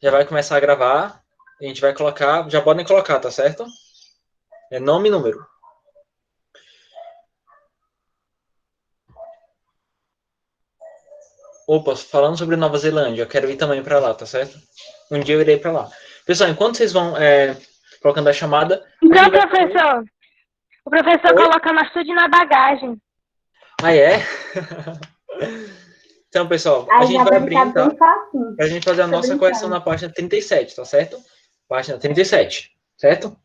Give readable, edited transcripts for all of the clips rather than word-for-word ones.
Já vai começar a gravar. A gente vai colocar, já podem colocar, tá certo? É nome e número. Opa, falando sobre Nova Zelândia, eu quero ir também para lá, tá certo? Um dia eu irei para lá. Pessoal, enquanto vocês vão colocando a chamada, a Então, gente vai fazer... professor, o professor Oi? coloca nós tudo na bagagem. Ah, é? Então, pessoal, a Aí gente já vai vai ficar abrindo, bem tá? facinho. Pra gente fazer a Tô nossa correção brincando. na página 37, tá certo? Página 37, certo?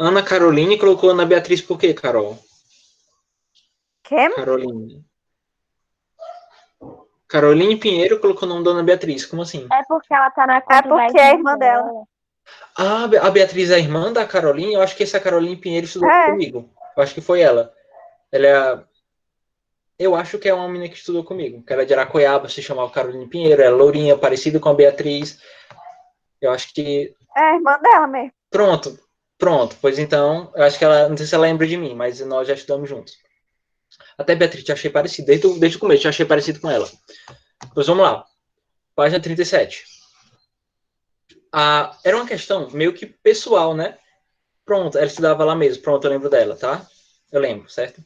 Ana Caroline colocou Ana Beatriz por quê, Carol? Quê? Caroline. Caroline Pinheiro colocou o nome da Ana Beatriz. Como assim? É porque ela tá na É conta da porque é a irmã irmã dela. dela. Ah, a Beatriz é a irmã da Caroline? Eu acho que essa Caroline Pinheiro estudou É. comigo. Eu acho que foi ela. Ela é a... Eu acho que é uma menina que estudou comigo. Que era de Aracoiaba, se chamava Caroline Pinheiro. Era lourinha, parecida com a Beatriz. Eu acho que... É a irmã dela mesmo. Pronto. Pronto. Pois então, eu acho que ela... Não sei se ela lembra de mim, mas nós já estudamos juntos. Até Beatriz, eu achei parecido. Desde o começo, eu achei parecido com ela. Pois vamos lá. Página 37. Era uma questão meio que pessoal, né? Pronto, ela estudava lá mesmo. Pronto, eu lembro dela, tá? Eu lembro, certo?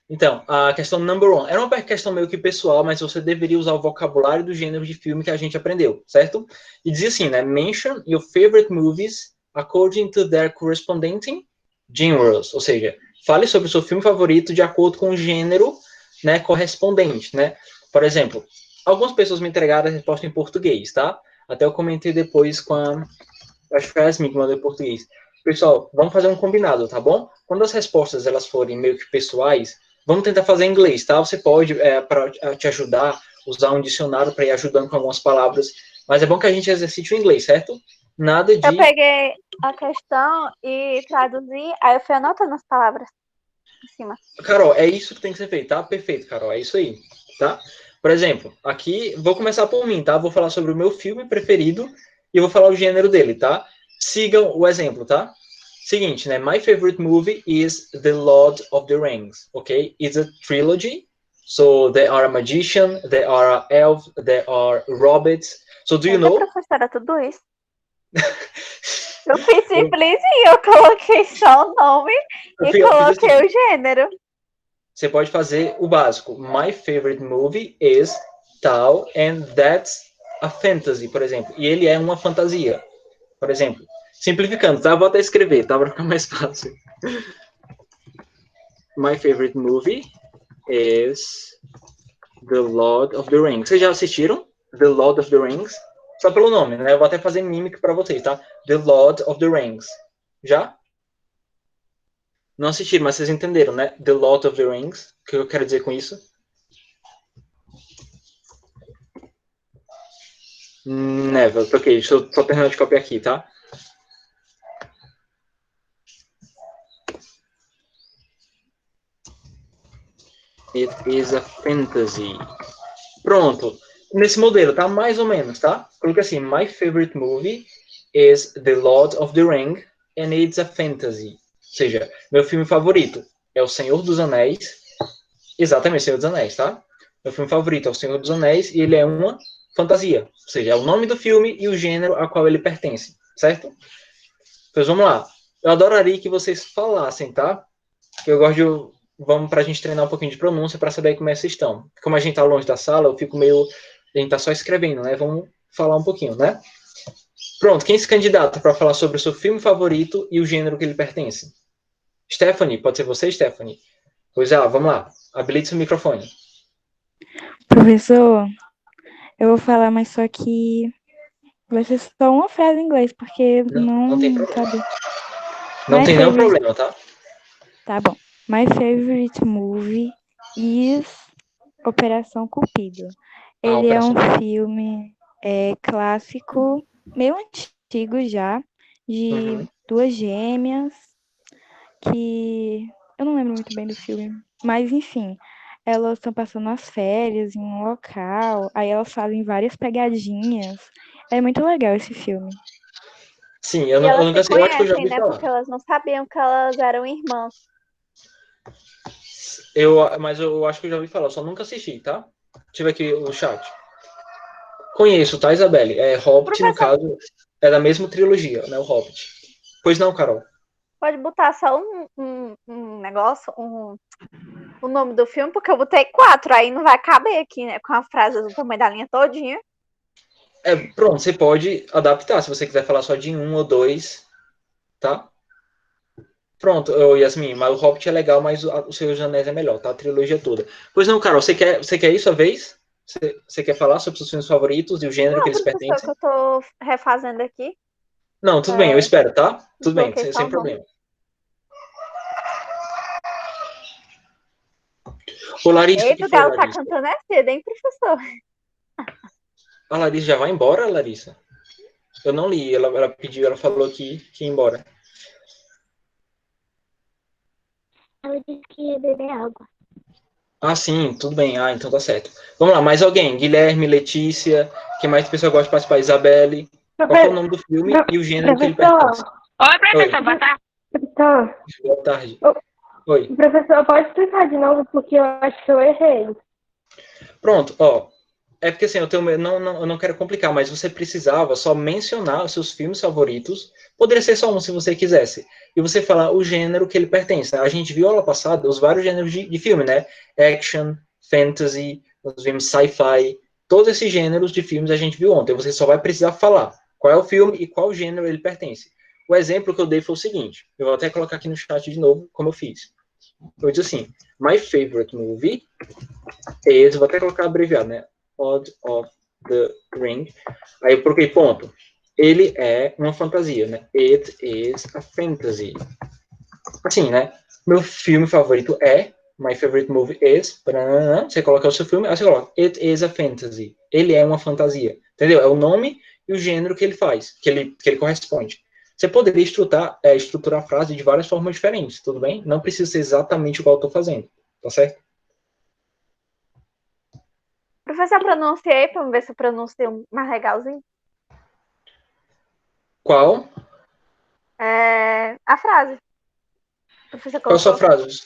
Então, a questão number one. Era uma questão meio que pessoal, mas você deveria usar o vocabulário do gênero de filme que a gente aprendeu, certo? E dizia assim, né? Mention your favorite movies according to their corresponding genres. Ou seja, fale sobre o seu filme favorito de acordo com o gênero, né, correspondente, né? Por exemplo, algumas pessoas me entregaram a resposta em português, tá? Até eu comentei depois com a... Acho que foi a Yasmin que mandou em português. Pessoal, vamos fazer um combinado, tá bom? Quando as respostas elas forem meio que pessoais, vamos tentar fazer em inglês, tá? Você pode, para te ajudar, usar um dicionário para ir ajudando com algumas palavras. Mas é bom que a gente exercite o inglês, certo? Nada Eu de... peguei a questão e traduzi, aí eu fui anotando as palavras em cima. Carol, é isso que tem que ser feito, tá? Perfeito, Carol, é isso aí, tá? Por exemplo, aqui, vou começar por mim, tá? Vou falar sobre o meu filme preferido e vou falar o gênero dele, tá? Sigam o exemplo, tá? Seguinte, né? My favorite movie is The Lord of the Rings, okay? It's a trilogy, so there are a magician, there are elves, there are hobbits. So do you Eita, know? professora, tudo isso. Eu fiz simplesinho, eu coloquei só o nome e Eu fiz coloquei assim. o gênero. Você pode fazer o básico. My favorite movie is tal, and that's a fantasy, por exemplo. E ele é uma fantasia, por exemplo. Simplificando, tá? Vou até escrever, tá? Para ficar mais fácil. My favorite movie is The Lord of the Rings. Vocês já assistiram The Lord of the Rings? Só pelo nome, né? Eu vou até fazer mímica para vocês, tá? The Lord of the Rings. Já? Não assistiram, mas vocês entenderam, né? The Lord of the Rings. O que eu quero dizer com isso? Never. Ok, deixa eu só terminar de copiar aqui, tá? It is a fantasy. Pronto. Nesse modelo, tá? Mais ou menos, tá? Coloca assim, my favorite movie is The Lord of the Ring and it's a fantasy. Ou seja, meu filme favorito é O Senhor dos Anéis. Exatamente, Senhor dos Anéis, tá? Meu filme favorito é O Senhor dos Anéis e ele é uma fantasia. Ou seja, é o nome do filme e o gênero a qual ele pertence, certo? Pois vamos lá. Eu adoraria que vocês falassem, tá? Que eu gosto de... Vamos pra gente treinar um pouquinho de pronúncia para saber como é que vocês estão. Como a gente tá longe da sala, eu fico meio... A gente tá só escrevendo, né? Vamos falar um pouquinho, né? Pronto, quem se candidata para falar sobre o seu filme favorito e o gênero que ele pertence? Stephanie, pode ser você, Stephanie? Pois é, vamos lá. Habilite seu microfone. Professor, eu vou falar, mas só que vai ser só uma frase em inglês, porque Não tem não problema. sabe. Não My tem nenhum favorite... problema, tá? Tá bom. My favorite movie is Operação Cupido. Ele é um Operação. filme clássico, meio antigo já, de duas gêmeas, que eu não lembro muito bem do filme, mas enfim, elas estão passando as férias em um local, aí elas fazem várias pegadinhas. É muito legal esse filme. Sim, E eu elas nunca se sei. Eu acho que eu já conhecem, ouvi né? falar. Porque elas não sabiam que elas eram irmãs. Mas eu acho que eu já ouvi falar, eu só nunca assisti, tá? Deixa eu ver aqui o chat. Conheço, tá, Isabelle? Hobbit, no Professor, caso, é da mesma trilogia, né? O Hobbit. Pois não, Carol? pode botar só um negócio, o nome do filme, porque eu botei 4, aí não vai caber aqui, né? Com a frase do tamanho da linha todinha. Pronto, você pode adaptar, se você quiser falar só de um ou dois, tá? Pronto, Yasmin, mas o Hobbit é legal, mas o Senhor dos Anéis é melhor, tá? A trilogia toda. Pois não, Carol, você quer ir sua vez? Você quer falar sobre os seus filmes favoritos e o gênero que Não, eles professor, que pertencem? eu tô refazendo aqui. Não, tudo bem, eu É, espero, tá? Tudo bem, coloquei só sem o nome. problema. Ô, Larissa, o que Eita, o foi, Galo tá Larissa? cantando é cedo, hein, professor? A Larissa já vai embora, Larissa? Eu não li, ela pediu, ela falou que ia embora. Ela disse que ia beber água. Ah, sim, tudo bem. Ah, então tá certo. Vamos lá, mais alguém? Guilherme, Letícia, quem mais que pessoa gosta de participar? Isabelle. Qual foi o nome do filme e o gênero que ele pertence? Professor, Oi, Oi, professor, boa tarde. professor, boa tarde. Ô, Oi. professor, pode explicar de novo, porque eu acho que eu errei. Pronto, ó. É porque assim, eu não quero complicar, mas você precisava só mencionar os seus filmes favoritos. Poderia ser só um se você quisesse. E você falar o gênero que ele pertence. A gente viu aula passada os vários gêneros de filme, né? Action, fantasy, nós vimos sci-fi. Todos esses gêneros de filmes a gente viu ontem. Você só vai precisar falar qual é o filme e qual gênero ele pertence. O exemplo que eu dei foi o seguinte. Eu vou até colocar aqui no chat de novo, como eu fiz. Eu disse assim: My favorite movie is, vou até colocar abreviado, né? Lord of the Ring. Aí eu coloquei ponto. Ele é uma fantasia, né? It is a fantasy. Assim, né? Meu filme favorito é, my favorite movie is, você coloca o seu filme, aí você coloca, it is a fantasy. Ele é uma fantasia. Entendeu? É o nome e o gênero que ele faz, que ele corresponde. Você poderia estruturar a frase de várias formas diferentes, tudo bem? Não precisa ser exatamente igual eu estou fazendo, tá certo? Professor, pronunciei pra ver se eu pronunciei mais legalzinho. Qual? A frase. O professor Qual é a sua colocou. frase?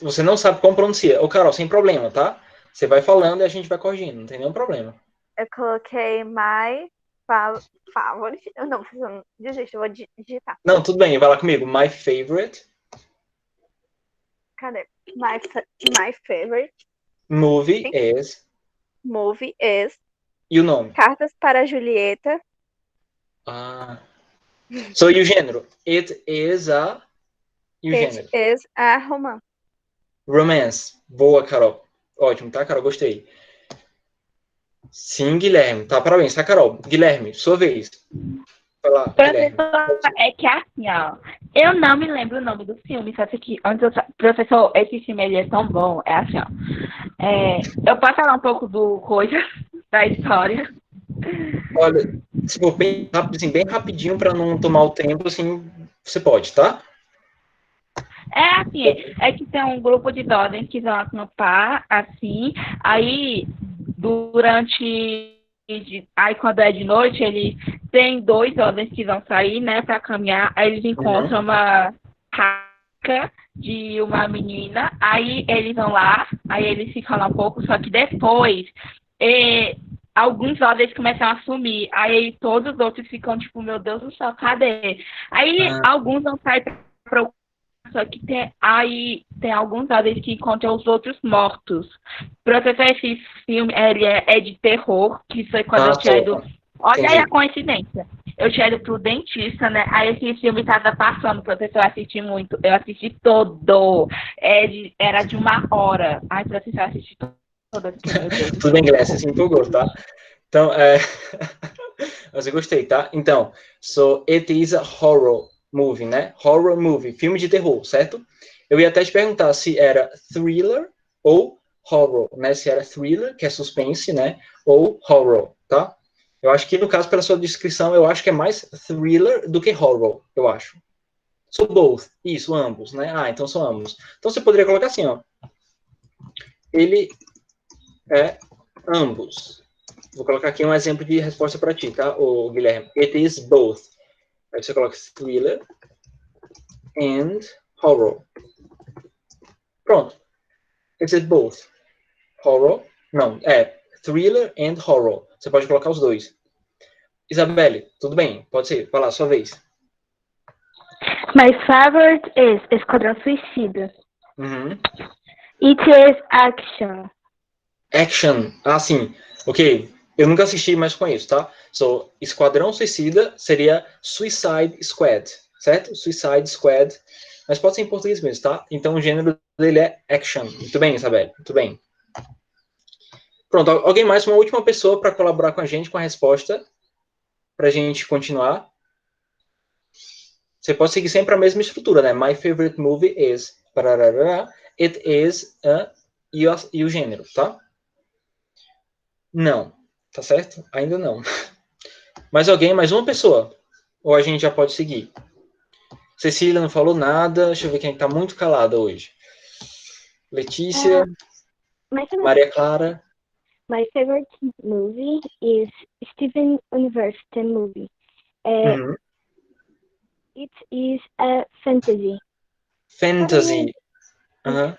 Você não sabe como pronuncia. Ô, Carol, sem problema, tá? Você vai falando e a gente vai corrigindo, não tem nenhum problema. Eu coloquei my favorite. Não, professor, não desiste, eu vou digitar. Não, tudo bem, vai lá comigo. My favorite Cadê? My favorite movie is... movie is E o nome? Cartas para Julieta. Ah. So, e o gênero? It is a... E o It gênero? is a romance. Romance. Boa, Carol. Ótimo, tá, Carol? Gostei. Sim, Guilherme. Tá, parabéns, tá, Carol? Guilherme, sua vez. Vai lá, Guilherme. Professor, é que assim, ó, eu não me lembro o nome do filme, só sei que professor, esse filme ele é tão bom, é assim, ó. Eu posso falar um pouco do coisa, da história. Olha, se for bem rápido, assim, bem rapidinho para não tomar o tempo, assim, você pode, tá? É assim, é que tem um grupo de jovens que vão acampar, assim, aí durante. Aí quando é de noite, eles tem dois jovens que vão sair, né, para caminhar, aí eles encontram uma caca de uma menina, aí eles vão lá, aí eles ficam lá um pouco, só que depois alguns jovens começam a sumir, aí todos os outros ficam tipo, meu Deus do céu, cadê? Aí alguns vão sair para procurar, só que tem alguns jovens que encontram os outros mortos. Professor, esse filme ele é de terror, que foi quando eu tinha ido. Olha aí a coincidência. Eu tinha ido pro dentista, né? Aí esse filme tava passando, professor, eu assisti muito. Eu assisti todo. Era de 1 hora. Ai, professor, eu assisti todo. Meu Deus. Tudo em inglês, você se empolgou, tá? Então, mas eu gostei, tá? Então, so it is a horror movie, né? Horror movie, filme de terror, certo? Eu ia até te perguntar se era thriller ou horror, né? Se era thriller, que é suspense, né? Ou horror, tá? Eu acho que, no caso, pela sua descrição, eu acho que é mais thriller do que horror, eu acho. So both, isso, ambos, né? Ah, então são ambos. Então você poderia colocar assim, ó. Ele é ambos. Vou colocar aqui um exemplo de resposta para ti, tá, o Guilherme? It is both. Aí você coloca thriller and horror. Pronto. Is it both? Horror? Não, thriller and horror. Você pode colocar os dois. Isabelle, tudo bem? Pode ser. Vai lá, sua vez. My favorite is Esquadrão Suicida. Uhum. It is action. Action. Ah, sim. Ok. Eu nunca assisti, mas conheço, tá? So, Esquadrão Suicida seria Suicide Squad, certo? Suicide Squad. Mas pode ser em português mesmo, tá? Então o gênero dele é action. Muito bem, Isabelle. Muito bem. Pronto. Alguém mais? Uma última pessoa para colaborar com a gente com a resposta? Pra gente continuar. Você pode seguir sempre a mesma estrutura, né? My favorite movie is... It is... e o gênero, tá? Não. Tá certo? Ainda não. Mais alguém? Mais uma pessoa? Ou a gente já pode seguir? Cecília não falou nada. Deixa eu ver quem tá muito calada hoje. Letícia. Maria Clara. My favorite movie is Steven Universe, the movie. Uhum. It is a fantasy. Fantasy. Uhum.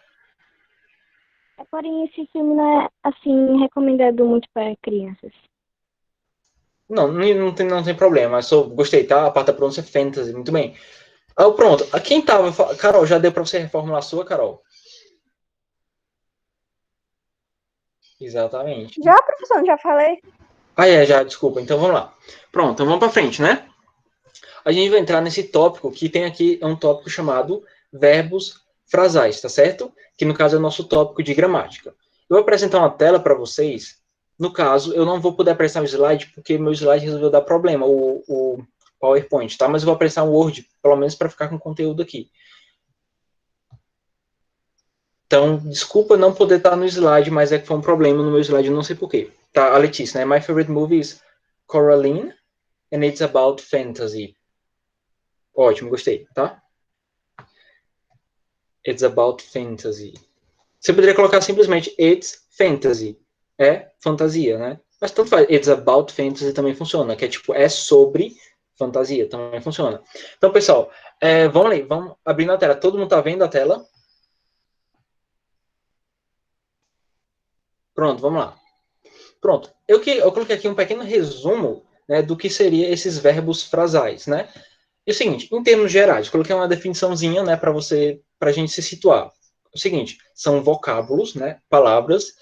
Porém, esse filme não é, assim, recomendado muito para crianças. Não tem problema. Gostei, tá? A parte da pronúncia é fantasy. Muito bem. Pronto. Quem tava... Carol, já deu para você reformular a sua, Carol? Exatamente. Já, professor, já falei. Já, desculpa. Então vamos lá. Pronto, então vamos para frente, né? A gente vai entrar nesse tópico que tem aqui, é um tópico chamado verbos frasais, tá certo? Que no caso é o nosso tópico de gramática. Eu vou apresentar uma tela para vocês. No caso, eu não vou poder apresentar o slide, porque meu slide resolveu dar problema, o PowerPoint, tá? Mas eu vou apresentar um Word, pelo menos para ficar com conteúdo aqui. Então, desculpa não poder estar no slide, mas é que foi um problema no meu slide, eu não sei porquê. Tá, a Letícia, né? My favorite movie is Coraline, and it's about fantasy. Ótimo, gostei, tá? It's about fantasy. Você poderia colocar simplesmente it's fantasy. É fantasia, né? Mas tanto faz. It's about fantasy também funciona, que é tipo, é sobre fantasia, também funciona. Então, pessoal, vamos ali, vamos abrir na tela. Todo mundo tá vendo a tela? Pronto, vamos lá. Pronto. Eu coloquei aqui um pequeno resumo, né, do que seria esses verbos frasais, né? E o seguinte, em termos gerais, coloquei uma definiçãozinha, né, para a gente se situar. O seguinte, são vocábulos, né, palavras,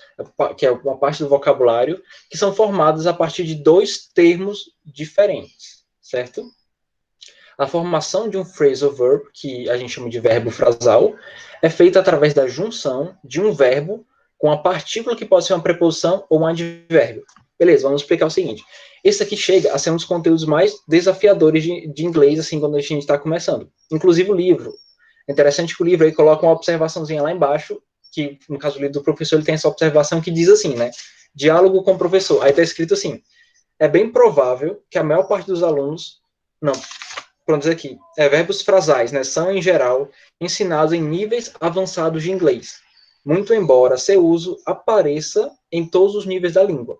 que é uma parte do vocabulário, que são formadas a partir de dois termos diferentes, certo? A formação de um phrasal verb, que a gente chama de verbo frasal, é feita através da junção de um verbo com a partícula que pode ser uma preposição ou um advérbio. Beleza, vamos explicar o seguinte. Esse aqui chega a ser um dos conteúdos mais desafiadores de inglês, assim, quando a gente está começando. Inclusive o livro. É interessante que o livro aí coloca uma observaçãozinha lá embaixo, que, no caso do livro do professor, ele tem essa observação que diz assim, né? Diálogo com o professor. Aí está escrito assim, é bem provável que a maior parte dos alunos... Não, vamos dizer aqui, verbos frasais, né? São, em geral, ensinados em níveis avançados de inglês. Muito embora seu uso apareça em todos os níveis da língua.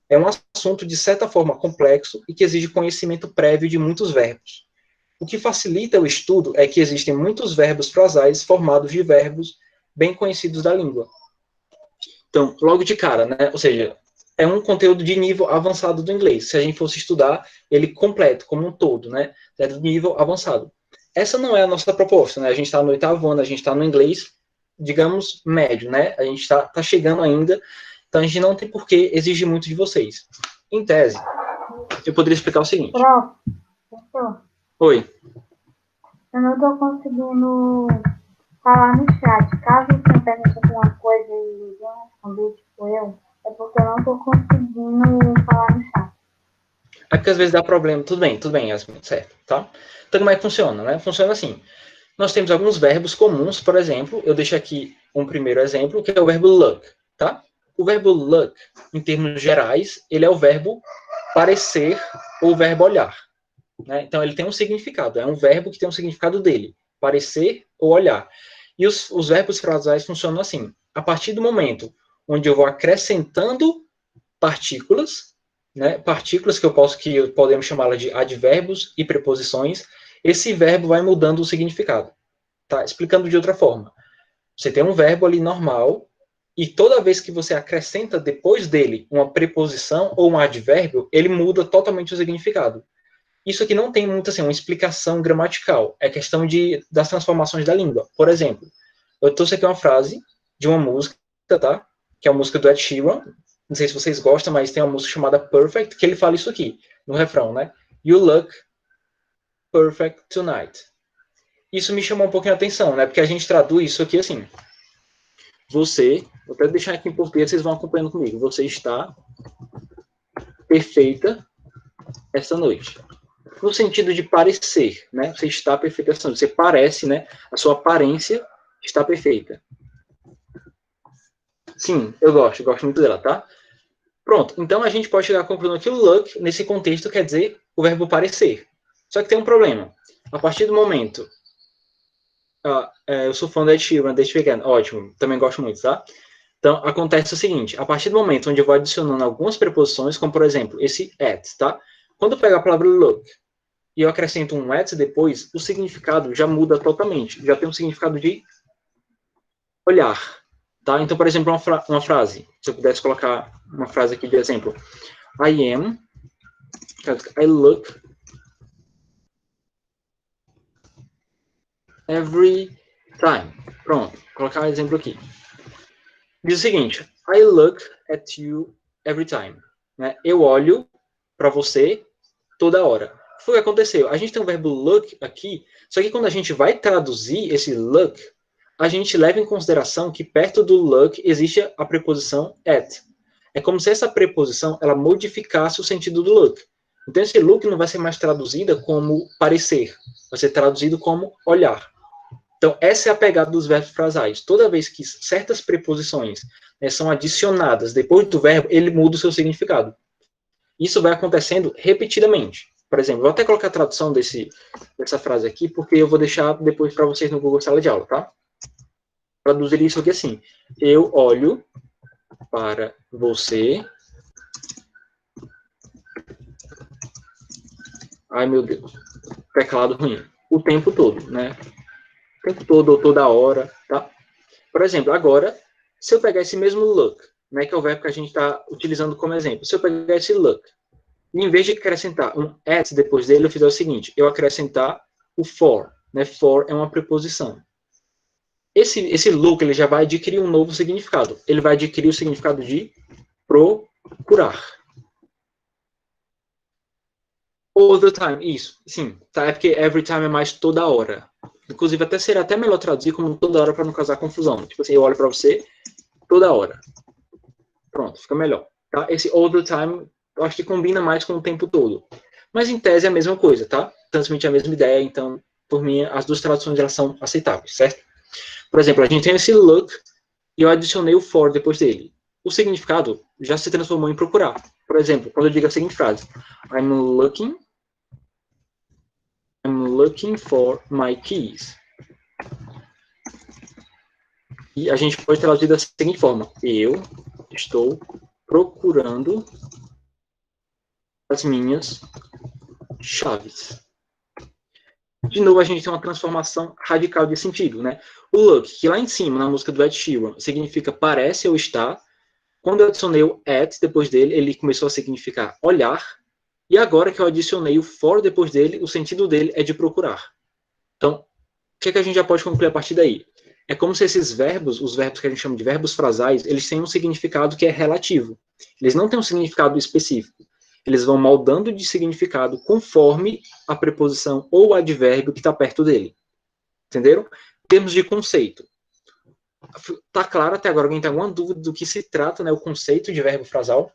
É um assunto, de certa forma, complexo e que exige conhecimento prévio de muitos verbos. O que facilita o estudo é que existem muitos verbos frasais formados de verbos bem conhecidos da língua. Então, logo de cara, né? Ou seja, é um conteúdo de nível avançado do inglês. Se a gente fosse estudar ele completo, como um todo, né? É do nível avançado. Essa não é a nossa proposta, né? A gente está no 8º ano, a gente está no inglês, digamos, médio, né? A gente está chegando ainda, então a gente não tem por que exigir muito de vocês. Em tese, eu poderia explicar o seguinte. Professor, Oi. eu não estou conseguindo falar no chat. Caso você pergunte alguma coisa e ninguém responder, tipo eu, é porque eu não estou conseguindo falar no chat. É porque às vezes dá problema. Tudo bem, Yasmin, certo, tá? Então como é que funciona, né? Funciona assim. Nós temos alguns verbos comuns, por exemplo, eu deixo aqui um primeiro exemplo, que é o verbo look, tá? O verbo look, em termos gerais, ele é o verbo parecer ou o verbo olhar, né? Então, ele tem um significado, é um verbo que tem um significado dele, parecer ou olhar. E os verbos frasais funcionam assim, a partir do momento onde eu vou acrescentando partículas, né? Partículas que podemos chamá-las de advérbios e preposições, esse verbo vai mudando o significado. Tá? Explicando de outra forma. Você tem um verbo ali normal, e toda vez que você acrescenta depois dele uma preposição ou um advérbio, ele muda totalmente o significado. Isso aqui não tem muito assim, uma explicação gramatical, é questão das transformações da língua. Por exemplo, eu trouxe aqui uma frase de uma música, tá? Que é a música do Ed Sheeran. Não sei se vocês gostam, mas tem uma música chamada Perfect, que ele fala isso aqui, no refrão, né? You look perfect tonight. Isso me chamou um pouquinho a atenção, né? Porque a gente traduz isso aqui assim. Você, vou até deixar aqui em português, vocês vão acompanhando comigo. Você está perfeita esta noite. No sentido de parecer, né? Você está perfeita esta noite. Você parece, né? A sua aparência está perfeita. Sim, eu gosto muito dela, tá? Pronto, então a gente pode chegar à conclusão que o look, nesse contexto, quer dizer o verbo parecer. Só que tem um problema. A partir do momento... eu sou fã da Ed Sheeran desde pequeno. Ótimo, também gosto muito, tá? Então, acontece o seguinte. A partir do momento onde eu vou adicionando algumas preposições, como, por exemplo, esse at, tá? Quando eu pego a palavra look e eu acrescento um at depois, o significado já muda totalmente. Já tem um significado de olhar, tá? Então, por exemplo, uma frase. Se eu pudesse colocar uma frase aqui de exemplo. I look every time. Pronto, vou colocar um exemplo aqui. Diz o seguinte, I look at you every time. Né? Eu olho para você toda hora. Foi o que aconteceu. A gente tem o verbo look aqui, só que quando a gente vai traduzir esse look, a gente leva em consideração que perto do look existe a preposição at. É como se essa preposição ela modificasse o sentido do look. Então esse look não vai ser mais traduzida como parecer, vai ser traduzido como olhar. Então essa é a pegada dos verbos frasais. Toda vez que certas preposições, né, são adicionadas depois do verbo, ele muda o seu significado. Isso vai acontecendo repetidamente. Por exemplo, vou até colocar a tradução dessa frase aqui, porque eu vou deixar depois para vocês no Google Sala de Aula, tá? Traduzir isso aqui assim. Eu olho para você. Ai, meu Deus. Teclado ruim. O tempo todo, né? O tempo todo ou toda hora, tá? Por exemplo, agora, se eu pegar esse mesmo look, né, que é o verbo que a gente está utilizando como exemplo. Se eu pegar esse look, e em vez de acrescentar um at depois dele, eu fizer o seguinte, eu acrescentar o for, né? For é uma preposição. Esse look, ele já vai adquirir um novo significado. Ele vai adquirir o significado de procurar. All the time, isso, sim. Tá? É porque every time é mais toda hora. Inclusive, seria até melhor traduzir como toda hora para não causar confusão. Tipo assim, eu olho para você toda hora. Pronto, fica melhor. Tá? Esse all the time, eu acho que combina mais com o tempo todo. Mas, em tese, é a mesma coisa, tá? Transmite a mesma ideia, então, por mim, as duas traduções elas são aceitáveis, certo? Por exemplo, a gente tem esse look e eu adicionei o for depois dele. O significado já se transformou em procurar. Por exemplo, quando eu digo a seguinte frase, I'm looking for my keys. E a gente pode traduzir da seguinte forma, eu estou procurando as minhas chaves. De novo, a gente tem uma transformação radical de sentido, né? O look, que lá em cima, na música do Ed Sheeran, significa parece ou está. Quando eu adicionei o at depois dele, ele começou a significar olhar. E agora que eu adicionei o for depois dele, o sentido dele é de procurar. Então, o que a gente já pode concluir a partir daí? É como se esses verbos, os verbos que a gente chama de verbos frasais, eles têm um significado que é relativo. Eles não têm um significado específico. Eles vão moldando de significado conforme a preposição ou o advérbio que está perto dele. Entenderam? Em termos de conceito. Tá claro até agora? Alguém tem alguma dúvida do que se trata, né, o conceito de verbo frasal?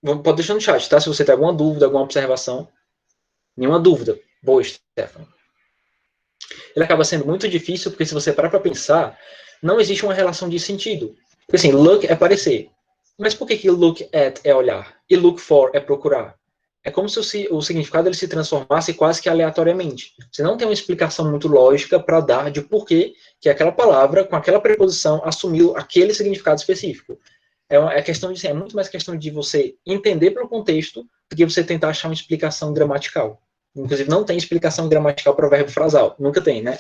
Pode deixar no chat, tá? Se você tem alguma dúvida, alguma observação. Nenhuma dúvida. Boa, Stefano. Ele acaba sendo muito difícil, porque se você parar para pensar, não existe uma relação de sentido. Porque assim, look é parecer. Mas por que look at é olhar? E look for é procurar? É como se o significado ele se transformasse quase que aleatoriamente. Você não tem uma explicação muito lógica para dar de porquê que aquela palavra, com aquela preposição, assumiu aquele significado específico. É muito mais questão de você entender pelo contexto do que você tentar achar uma explicação gramatical. Inclusive, não tem explicação gramatical para o verbo frasal. Nunca tem, né?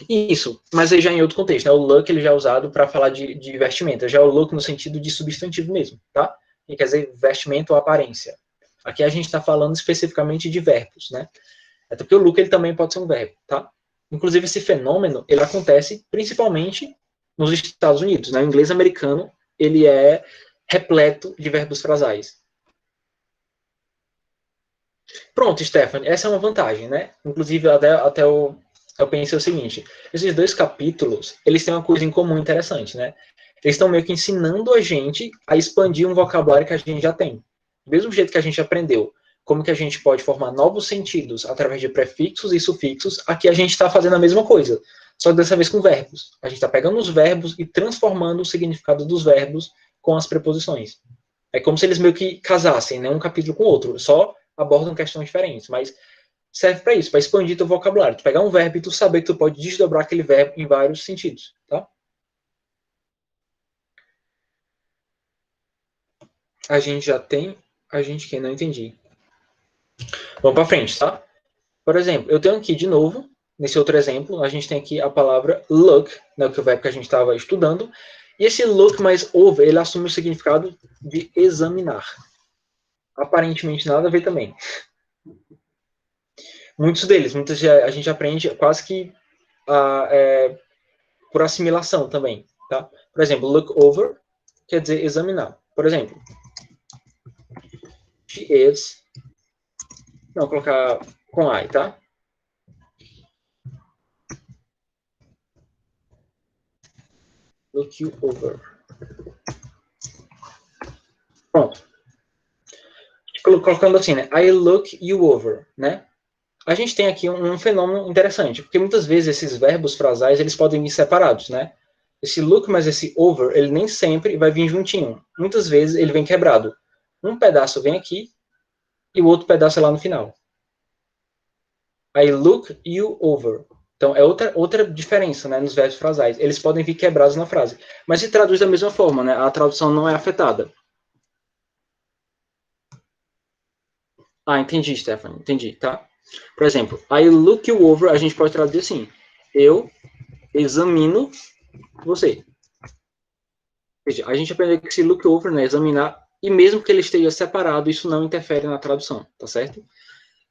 Isso, mas aí já em outro contexto, né? O look ele já é usado para falar de vestimenta, já é o look no sentido de substantivo mesmo, tá? Que quer dizer vestimento ou aparência. Aqui a gente está falando especificamente de verbos, né? Até porque o look ele também pode ser um verbo, tá? Inclusive esse fenômeno ele acontece principalmente nos Estados Unidos, né? O inglês americano ele é repleto de verbos frasais. Pronto, Stephanie, essa é uma vantagem, né? Inclusive até eu pensei o seguinte, esses dois capítulos, eles têm uma coisa em comum interessante, né? Eles estão meio que ensinando a gente a expandir um vocabulário que a gente já tem. Do mesmo jeito que a gente aprendeu como que a gente pode formar novos sentidos através de prefixos e sufixos, aqui a gente está fazendo a mesma coisa, só que dessa vez com verbos. A gente está pegando os verbos e transformando o significado dos verbos com as preposições. É como se eles meio que casassem, né? Um capítulo com o outro, só abordam questões diferentes, mas serve para isso, para expandir teu vocabulário. Tu pegar um verbo e tu saber que tu pode desdobrar aquele verbo em vários sentidos, tá? A gente já tem... A gente que não entendi. Vamos para frente, tá? Por exemplo, eu tenho aqui de novo, nesse outro exemplo, a gente tem aqui a palavra look, né, que é o verbo que a gente estava estudando, e esse look mais over, ele assume o significado de examinar. Aparentemente nada a ver também. Muitos deles, a gente aprende quase que por assimilação também, tá? Por exemplo, look over quer dizer examinar. Por exemplo, she is... Não, vou colocar com I, tá? Look you over. Pronto. Colocando assim, né? I look you over, né? A gente tem aqui um fenômeno interessante, porque muitas vezes esses verbos frasais, eles podem vir separados, né? Esse look mais esse over, ele nem sempre vai vir juntinho. Muitas vezes ele vem quebrado. Um pedaço vem aqui e o outro pedaço é lá no final. I look you over. Então, é outra diferença, né, nos verbos frasais. Eles podem vir quebrados na frase. Mas se traduz da mesma forma, né? A tradução não é afetada. Ah, entendi, Stephanie. Entendi, tá? Por exemplo, I look you over, a gente pode traduzir assim. Eu examino você. Veja, a gente aprendeu que esse look over, né, examinar, e mesmo que ele esteja separado, isso não interfere na tradução, tá certo?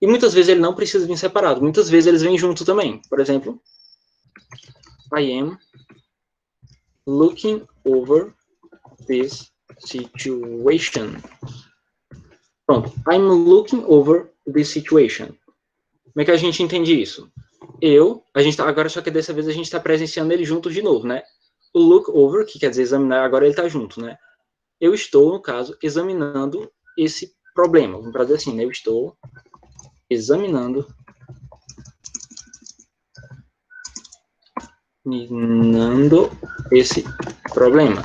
E muitas vezes ele não precisa vir separado. Muitas vezes eles vêm junto também. Por exemplo, I am looking over this situation. Pronto. I'm looking over this situation. Como é que a gente entende isso? Agora só que dessa vez a gente está presenciando ele juntos de novo, né? O look over, que quer dizer examinar, agora ele está junto, né? Eu estou, no caso, examinando esse problema. Vamos dizer assim, né? Eu estou examinando esse problema.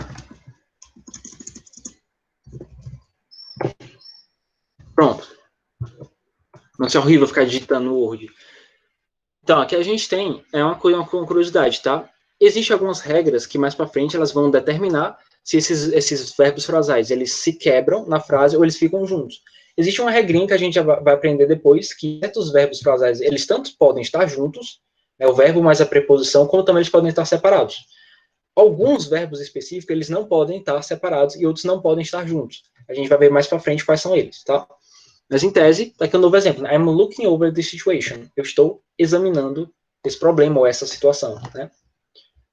Pronto. Nossa, é horrível ficar digitando no Word. Então, aqui a gente tem uma curiosidade, tá? Existem algumas regras que mais para frente elas vão determinar se esses verbos frasais eles se quebram na frase ou eles ficam juntos. Existe uma regrinha que a gente já vai aprender depois, que certos verbos frasais, eles tanto podem estar juntos, né, o verbo mais a preposição, como também eles podem estar separados. Alguns verbos específicos, eles não podem estar separados e outros não podem estar juntos. A gente vai ver mais para frente quais são eles, tá? Mas em tese, tá aqui um novo exemplo. I'm looking over the situation. Eu estou examinando esse problema ou essa situação, né?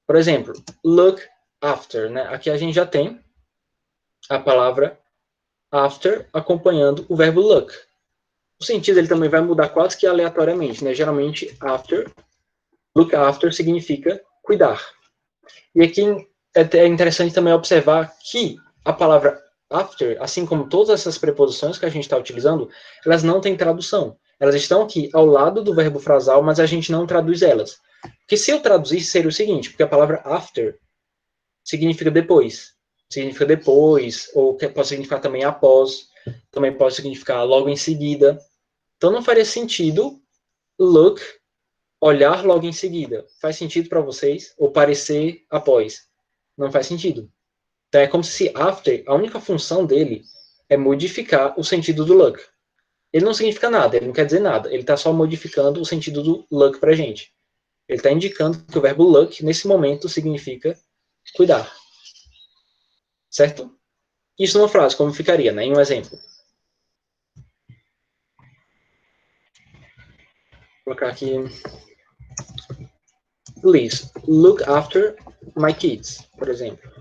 Por exemplo, look after, né? Aqui a gente já tem a palavra after acompanhando o verbo look. O sentido ele também vai mudar quase que aleatoriamente, né? Geralmente look after significa cuidar. E aqui é interessante também observar que a palavra after, assim como todas essas preposições que a gente está utilizando, elas não têm tradução. Elas estão aqui ao lado do verbo frasal, mas a gente não traduz elas. Porque se eu traduzisse, seria o seguinte, porque a palavra after significa depois. Significa depois, ou pode significar também após, também pode significar logo em seguida. Então não faria sentido look, olhar logo em seguida. Faz sentido para vocês? Ou parecer após? Não faz sentido. Então é como se after, a única função dele é modificar o sentido do look. Ele não significa nada, ele não quer dizer nada. Ele está só modificando o sentido do look para a gente. Ele está indicando que o verbo look, nesse momento, significa cuidar. Certo? Isso numa frase, como ficaria, né? Em um exemplo. Vou colocar aqui. Please, look after my kids, por exemplo.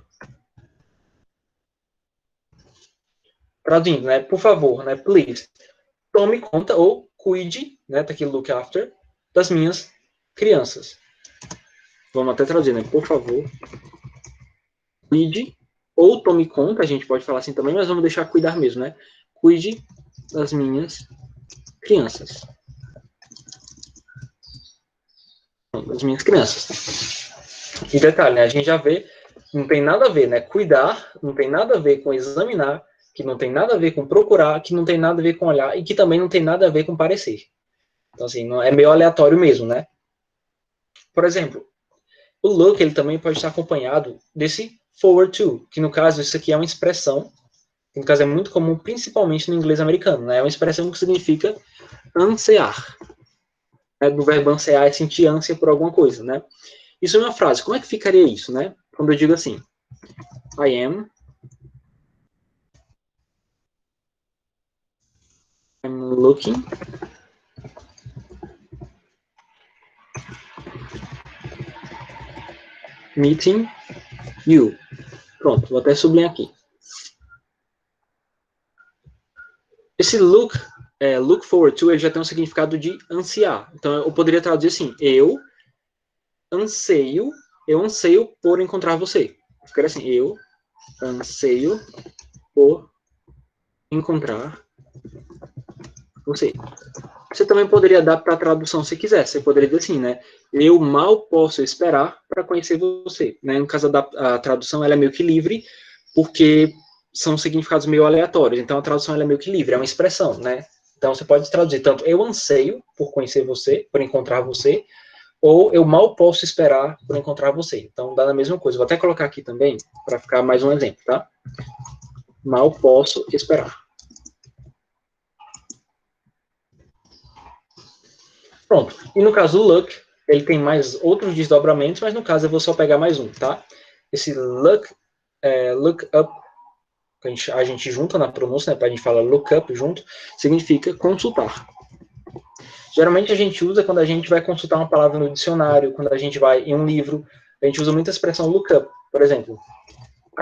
Traduzindo, né? Por favor, né? Please, tome conta ou cuide, né? Tá aqui look after, das minhas crianças. Vamos até traduzir, né? Por favor, cuide ou tome conta, a gente pode falar assim também, mas vamos deixar cuidar mesmo, né? Cuide das minhas crianças. Das minhas crianças. E detalhe, né? A gente já vê, não tem nada a ver, né? Cuidar não tem nada a ver com examinar, que não tem nada a ver com procurar, que não tem nada a ver com olhar e que também não tem nada a ver com parecer. Então, assim, não, é meio aleatório mesmo, né? Por exemplo, o look, ele também pode estar acompanhado desse forward to, que no caso, isso aqui é uma expressão, que no caso é muito comum, principalmente no inglês americano, né? É uma expressão que significa ansiar. Né? Do verbo ansiar é sentir ânsia por alguma coisa, né? Isso é uma frase. Como é que ficaria isso, né? Quando eu digo assim, I am I'm looking meeting you. Pronto, vou até sublinhar aqui. Esse look forward to, ele já tem um significado de ansiar. Então, eu poderia traduzir assim, eu anseio por encontrar você. Ficaria assim, eu anseio por encontrar você. Você também poderia adaptar a tradução se quiser. Você poderia dizer assim, né? Eu mal posso esperar para conhecer você. Né? No caso, a tradução ela é meio que livre, porque são significados meio aleatórios. Então, a tradução ela é meio que livre, é uma expressão, né? Então, você pode traduzir tanto eu anseio por conhecer você, por encontrar você, ou eu mal posso esperar por encontrar você. Então, dá a mesma coisa. Vou até colocar aqui também, para ficar mais um exemplo, tá? Mal posso esperar. Pronto. E no caso do look, ele tem mais outros desdobramentos, mas no caso eu vou só pegar mais um, tá? Esse look up, a gente junta na pronúncia, né? A gente fala look up junto, significa consultar. Geralmente a gente usa quando a gente vai consultar uma palavra no dicionário, quando a gente vai em um livro, a gente usa muita expressão look up. Por exemplo,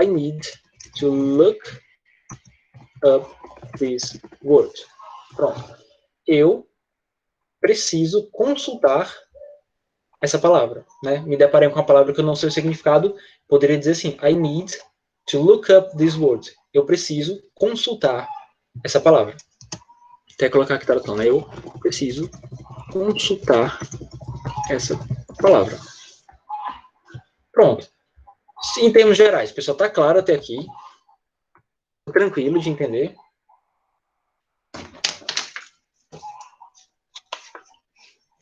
I need to look up this word. Pronto. Eu preciso consultar essa palavra, né? Me deparei com uma palavra que eu não sei o significado, poderia dizer assim, I need to look up this word. Eu preciso consultar essa palavra. Até colocar aqui tradução, né? Eu preciso consultar essa palavra. Pronto. Em termos gerais, pessoal, tá claro até aqui? Tranquilo de entender?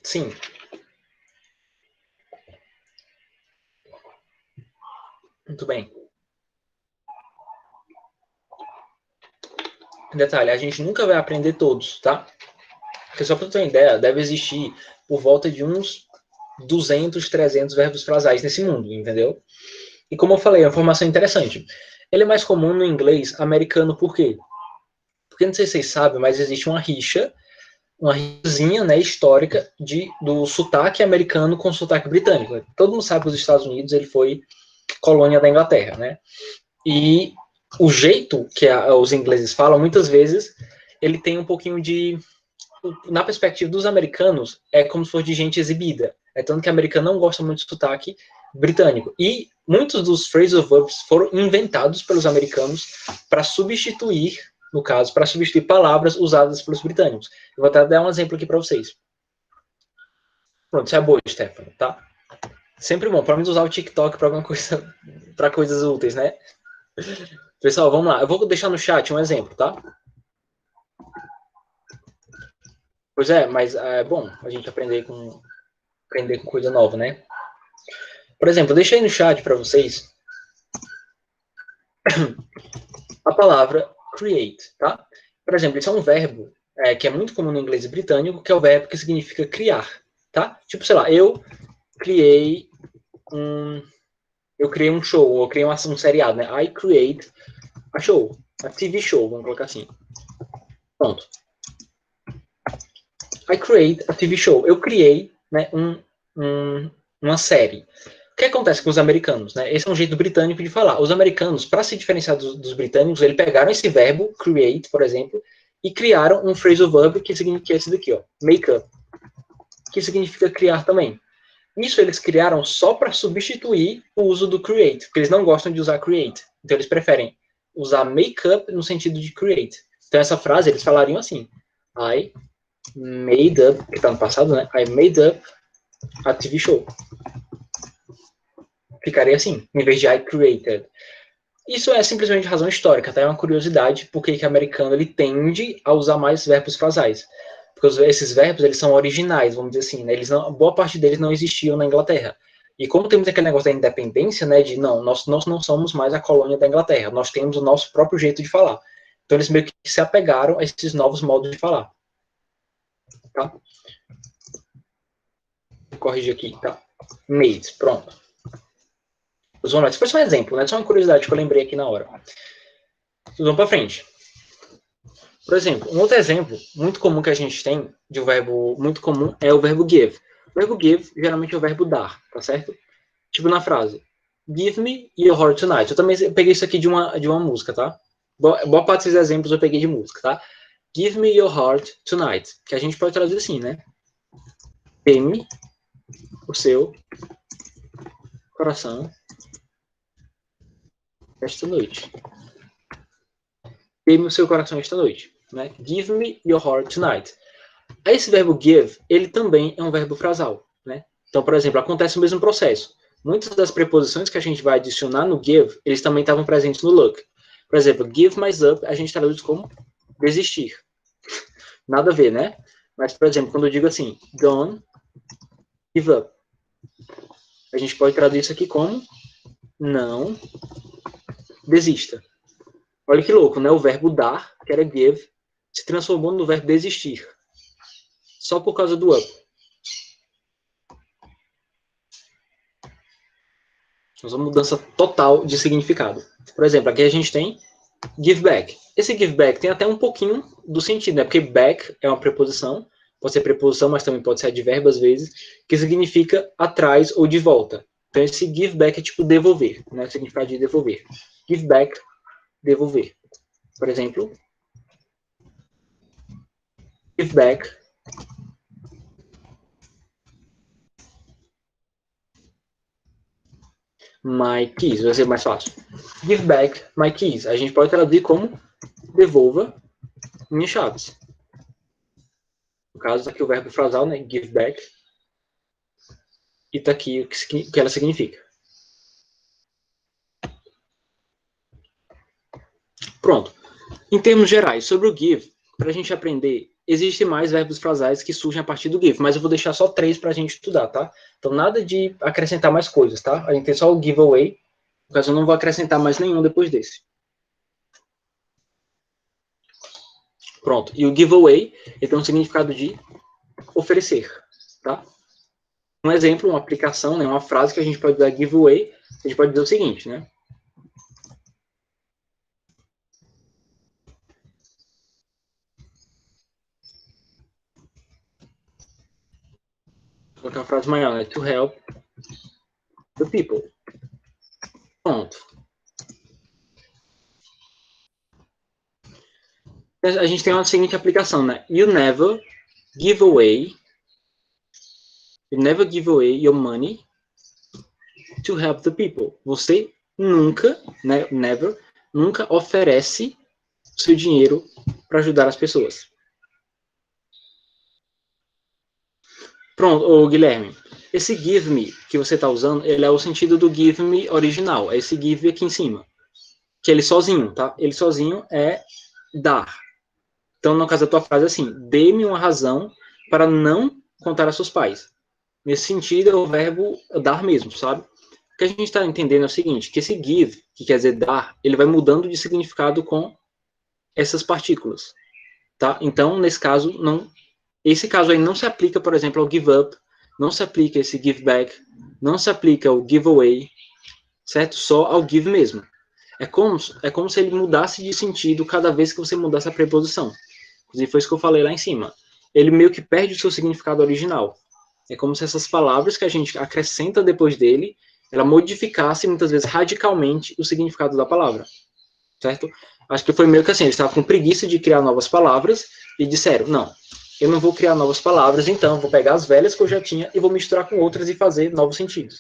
Sim. Muito bem. Detalhe, a gente nunca vai aprender todos, tá? Porque só para ter uma ideia, deve existir por volta de uns 200, 300 verbos frasais nesse mundo, entendeu? E como eu falei, é uma informação interessante. Ele é mais comum no inglês americano, por quê? Porque não sei se vocês sabem, mas existe uma rixazinha, né, histórica do sotaque americano com sotaque britânico. Todo mundo sabe que os Estados Unidos ele foi colônia da Inglaterra, né? E o jeito que os ingleses falam, muitas vezes, ele tem um pouquinho de... Na perspectiva dos americanos, é como se fosse de gente exibida. É tanto que o americano não gosta muito de sotaque britânico. E muitos dos phrasal verbs foram inventados pelos americanos para substituir, no caso, para substituir palavras usadas pelos britânicos. Eu vou até dar um exemplo aqui para vocês. Pronto, isso é boa, Stefano, tá? Sempre bom, para mim usar o TikTok para alguma coisa, para coisas úteis, né? Pessoal, vamos lá. Eu vou deixar no chat um exemplo, tá? Pois é, mas é bom a gente aprender com coisa nova, né? Por exemplo, eu deixei no chat para vocês a palavra create, tá? Por exemplo, isso é um verbo que é muito comum no inglês britânico, que é o verbo que significa criar, tá? Tipo, sei lá, eu criei um show, ou eu criei um seriado, né? I create a show, a TV show, vamos colocar assim. Pronto. I create a TV show. Eu criei, né, uma série. O que acontece com os americanos, né? Esse é um jeito britânico de falar. Os americanos, para se diferenciar dos britânicos, eles pegaram esse verbo, create, por exemplo, e criaram um phrasal verb que significa esse daqui, ó, make up, que significa criar também. Isso eles criaram só para substituir o uso do create, porque eles não gostam de usar create. Então eles preferem usar make up no sentido de create. Então essa frase eles falariam assim: I made up, que está no passado, né? I made up a TV show. Ficaria assim, em vez de I created. Isso é simplesmente razão histórica, tá? É uma curiosidade, porque que o americano ele tende a usar mais verbos frasais. Porque esses verbos, eles são originais, vamos dizer assim, né? Boa parte deles não existiam na Inglaterra. E como temos aquele negócio da independência, né, de nós não somos mais a colônia da Inglaterra, nós temos o nosso próprio jeito de falar. Então eles meio que se apegaram a esses novos modos de falar. Tá? Vou corrigir aqui, tá? Made, pronto. Esse foi só um exemplo, né? Só uma curiosidade que eu lembrei aqui na hora. Vamos para frente. Por exemplo, um outro exemplo muito comum que a gente tem de um verbo muito comum é o verbo give. O verbo give geralmente é o verbo dar, tá certo? Tipo na frase, give me your heart tonight. Eu também peguei isso aqui de uma música, tá? Boa parte desses exemplos eu peguei de música, tá? Give me your heart tonight. Que a gente pode traduzir assim, né? Dê-me o seu coração esta noite. Dê-me o seu coração esta noite. Né? Give me your heart tonight. Esse verbo give, ele também é um verbo frasal. Né? Então, por exemplo, acontece o mesmo processo. Muitas das preposições que a gente vai adicionar no give, eles também estavam presentes no look. Por exemplo, give mais up, a gente traduz como desistir. Nada a ver, né? Mas, por exemplo, quando eu digo assim, don't give up, a gente pode traduzir isso aqui como não desista. Olha que louco, né? O verbo dar, que era give, se transformou no verbo desistir. Só por causa do up. Mas uma mudança total de significado. Por exemplo, aqui a gente tem give back. Esse give back tem até um pouquinho do sentido, né? Porque back é uma preposição, pode ser preposição, mas também pode ser advérbio às vezes, que significa atrás ou de volta. Então esse give back é tipo devolver, né? O significado de devolver. Give back, devolver. Por exemplo, give back my keys. Vai ser mais fácil. Give back my keys. A gente pode traduzir como devolva minhas chaves. No caso, tá aqui o verbo frasal, né? Give back. E tá aqui o que ela significa. Pronto. Em termos gerais, sobre o give, para a gente aprender, existem mais verbos frasais que surgem a partir do give, mas eu vou deixar só 3 para a gente estudar, tá? Então, nada de acrescentar mais coisas, tá? A gente tem só o giveaway, no caso, eu não vou acrescentar mais nenhum depois desse. Pronto. E o giveaway, ele tem um significado de oferecer, tá? Um exemplo, uma aplicação, né, uma frase que a gente pode dar giveaway, a gente pode dizer o seguinte, né? Vou colocar uma frase maior, né? To help the people. Pronto. A gente tem uma seguinte aplicação, né? You never give away your money to help the people. Você nunca, né? Never, nunca oferece seu dinheiro para ajudar as pessoas. Pronto, ô Guilherme. Esse give me que você está usando, ele é o sentido do give me original. É esse give aqui em cima. Que ele sozinho, tá? Ele sozinho é dar. Então, no caso da tua frase, é assim, dê-me uma razão para não contar a seus pais. Nesse sentido, é o verbo dar mesmo, sabe? O que a gente está entendendo é o seguinte, que esse give, que quer dizer dar, ele vai mudando de significado com essas partículas, tá? Então, nesse caso, esse caso aí não se aplica, por exemplo, ao give up, não se aplica esse give back, não se aplica o give away, certo? Só ao give mesmo. É como se ele mudasse de sentido cada vez que você mudasse a preposição. Inclusive, foi isso que eu falei lá em cima. Ele meio que perde o seu significado original. É como se essas palavras que a gente acrescenta depois dele, ela modificasse, muitas vezes, radicalmente o significado da palavra. Certo? Acho que foi meio que assim, eles estavam com preguiça de criar novas palavras e disseram, não, eu não vou criar novas palavras, então vou pegar as velhas que eu já tinha e vou misturar com outras e fazer novos sentidos.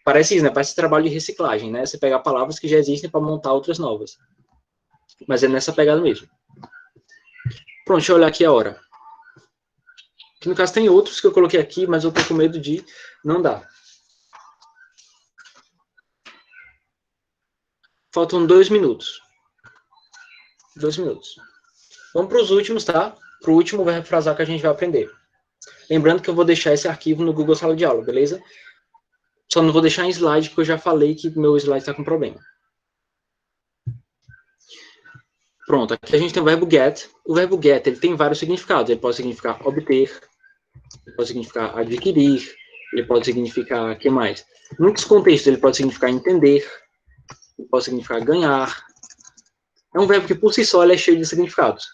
Parece isso, né? Parece trabalho de reciclagem, né? Você pegar palavras que já existem para montar outras novas. Mas é nessa pegada mesmo. Pronto, deixa eu olhar aqui a hora. Que no caso tem outros que eu coloquei aqui, mas eu tô com medo de não dar. Faltam 2 minutos. 2 minutos. Vamos para os últimos, tá? Para o último verbo frasal que a gente vai aprender. Lembrando que eu vou deixar esse arquivo no Google Sala de Aula, beleza? Só não vou deixar em slide, porque eu já falei que meu slide está com problema. Pronto, aqui a gente tem o verbo get. O verbo get, ele tem vários significados. Ele pode significar obter, ele pode significar adquirir, ele pode significar, o que mais? Em muitos contextos, ele pode significar entender, ele pode significar ganhar. É um verbo que, por si só, ele é cheio de significados.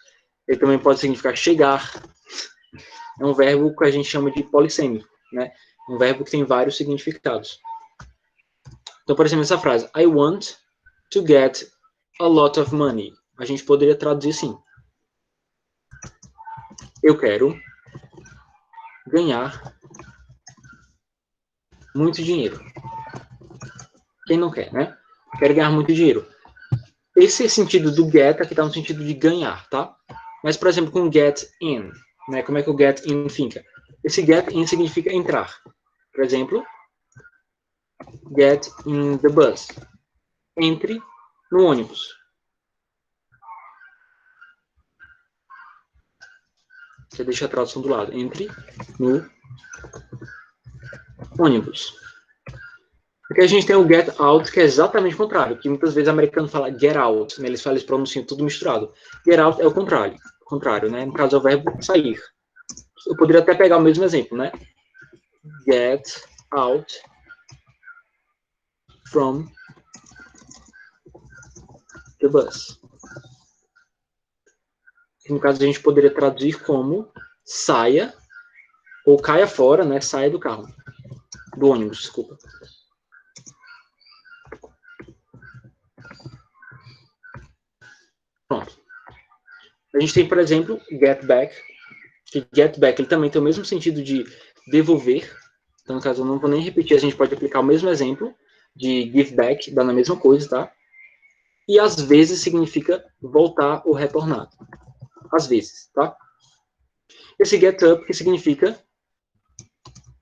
Ele também pode significar chegar. É um verbo que a gente chama de polissêmico, né? Um verbo que tem vários significados. Então, por exemplo, essa frase, I want to get a lot of money. A gente poderia traduzir assim. Eu quero ganhar muito dinheiro. Quem não quer, né? Quero ganhar muito dinheiro. Esse sentido do get aqui está no sentido de ganhar, tá? Mas, por exemplo, com get in, né? Como é que o get in fica? Esse get in significa entrar. Por exemplo, get in the bus. Entre no ônibus. Você deixa a tradução do lado. Entre no ônibus. Aqui a gente tem o get out, que é exatamente o contrário. Que muitas vezes o americano fala get out. Né? Eles falam, eles pronunciam tudo misturado. Get out é o contrário, né? No caso é o verbo sair. Eu poderia até pegar o mesmo exemplo, né? Get out from the bus. No caso, a gente poderia traduzir como saia, ou caia fora, né? Saia do carro. Do ônibus, desculpa. Pronto. A gente tem, por exemplo, get back. Que get back, ele também tem o mesmo sentido de devolver. Então, no caso, eu não vou nem repetir, a gente pode aplicar o mesmo exemplo de give back, dando a mesma coisa, tá? E às vezes significa voltar ou retornar. Às vezes, tá? Esse get up, que significa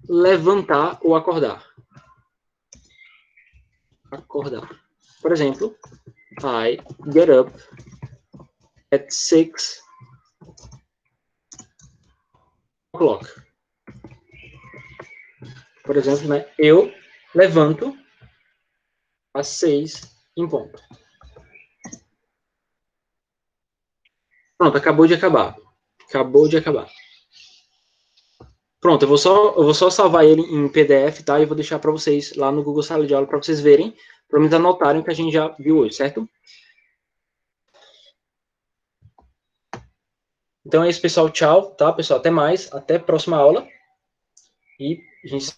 levantar ou acordar. Acordar. Por exemplo, I get up at 6 o'clock. Por exemplo, né? Eu levanto às 6 em ponto. Pronto, acabou de acabar. Acabou de acabar. Pronto, eu vou só salvar ele em PDF, tá? E eu vou deixar para vocês lá no Google Sala de Aula para vocês verem, para eles anotarem o que a gente já viu hoje, certo? Então é isso, pessoal. Tchau, tá, pessoal? Até mais. Até a próxima aula. E a gente